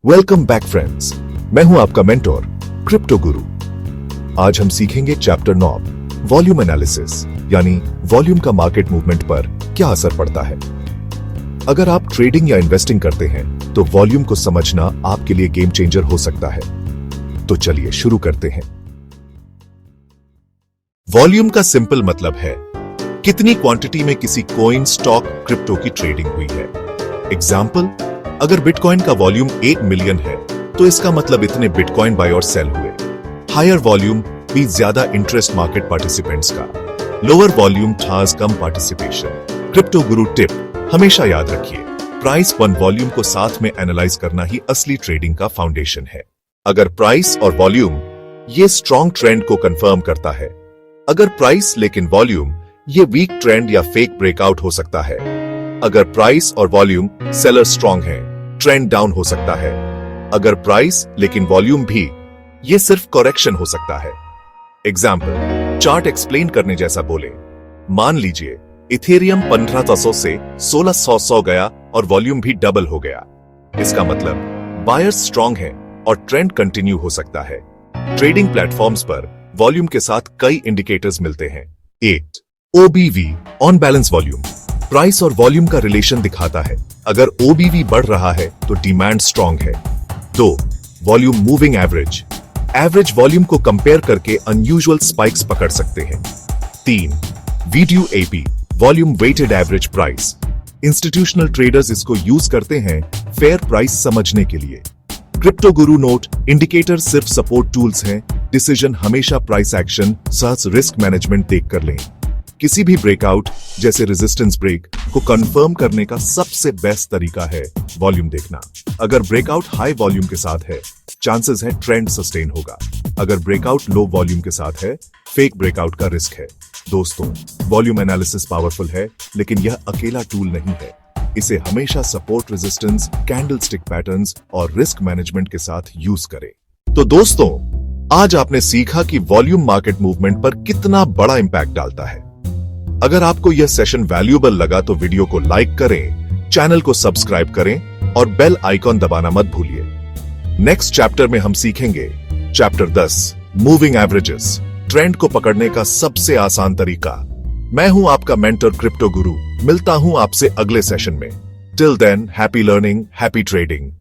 Welcome back friends, मैं हूं आपका मेंटोर क्रिप्टो गुरु। आज हम सीखेंगे चैप्टर 9 वॉल्यूम एनालिसिस, यानी वॉल्यूम का मार्केट मूवमेंट पर क्या असर पड़ता है। अगर आप ट्रेडिंग या इन्वेस्टिंग करते हैं तो वॉल्यूम को समझना आपके लिए गेम चेंजर हो सकता है। तो चलिए शुरू करते हैं। वॉल्यूम का सिंपल मतलब है कितनी क्वांटिटी में किसी कॉइन, स्टॉक, क्रिप्टो की ट्रेडिंग हुई है। एग्जाम्पल, अगर बिटकॉइन का वॉल्यूम 1 मिलियन है तो इसका मतलब इतने बिटकॉइन बाय और सेल हुए। हायर वॉल्यूम भी ज्यादा इंटरेस्ट मार्केट पार्टिसिपेंट्स का, लोअर वॉल्यूम थाज कम पार्टिसिपेशन। क्रिप्टो गुरु टिप हमेशा याद रखिए, प्राइस वन वॉल्यूम को साथ में एनालाइज करना ही असली ट्रेडिंग का फाउंडेशन है। अगर प्राइस और वॉल्यूम ये स्ट्रॉन्ग ट्रेंड को कंफर्म करता है, अगर प्राइस लेकिन वॉल्यूम ये वीक ट्रेंड या फेक ब्रेकआउट हो सकता है। अगर प्राइस और वॉल्यूम सेलर स्ट्रॉन्ग है, ट्रेंड डाउन हो सकता है। अगर प्राइस लेकिन वॉल्यूम भी, ये सिर्फ करेक्शन हो सकता है। एग्जाम्पल, चार्ट एक्सप्लेन करने जैसा बोले, मान लीजिए इथेरियम 1500 से 1600 गया और वॉल्यूम भी डबल हो गया। इसका मतलब बायर्स स्ट्रॉन्ग है और ट्रेंड कंटिन्यू हो सकता है। ट्रेडिंग प्लेटफॉर्म्स पर वॉल्यूम के साथ कई इंडिकेटर्स मिलते हैं। 8 OBV, on balance volume, price और वॉल्यूम का रिलेशन दिखाता है। अगर OBV बढ़ रहा है तो डिमांड स्ट्रॉन्ग है। 2 volume moving average, average volume को कंपेयर करके अनयूजुअल स्पाइक्स पकड़ सकते हैं। 3 VWAP, volume weighted average price, institutional traders इसको यूज करते हैं फेयर प्राइस समझने के लिए। क्रिप्टो गुरु नोट, इंडिकेटर सिर्फ सपोर्ट टूल्स हैं, डिसीजन हमेशा प्राइस एक्शन सच रिस्क मैनेजमेंट देख कर लें। किसी भी ब्रेकआउट जैसे रेजिस्टेंस ब्रेक को कंफर्म करने का सबसे बेस्ट तरीका है वॉल्यूम देखना। अगर ब्रेकआउट हाई वॉल्यूम के साथ है, चांसेस है ट्रेंड सस्टेन होगा। अगर ब्रेकआउट लो वॉल्यूम के साथ है, फेक ब्रेकआउट का रिस्क है। दोस्तों, वॉल्यूम एनालिसिस पावरफुल है, लेकिन यह अकेला टूल नहीं है। इसे हमेशा सपोर्ट, रेजिस्टेंस, कैंडलस्टिक पैटर्न्स और रिस्क मैनेजमेंट के साथ यूज करें। तो दोस्तों, आज आपने सीखा कि वॉल्यूम मार्केट मूवमेंट पर कितना बड़ा इंपैक्ट डालता है। अगर आपको यह सेशन वैल्यूएबल लगा तो वीडियो को लाइक करें, चैनल को सब्सक्राइब करें और बेल आइकॉन दबाना मत भूलिए। नेक्स्ट चैप्टर में हम सीखेंगे चैप्टर 10 मूविंग एवरेजेस, ट्रेंड को पकड़ने का सबसे आसान तरीका। मैं हूं आपका मेंटर क्रिप्टो गुरु, मिलता हूं आपसे अगले सेशन में। Till then, happy learning, happy trading.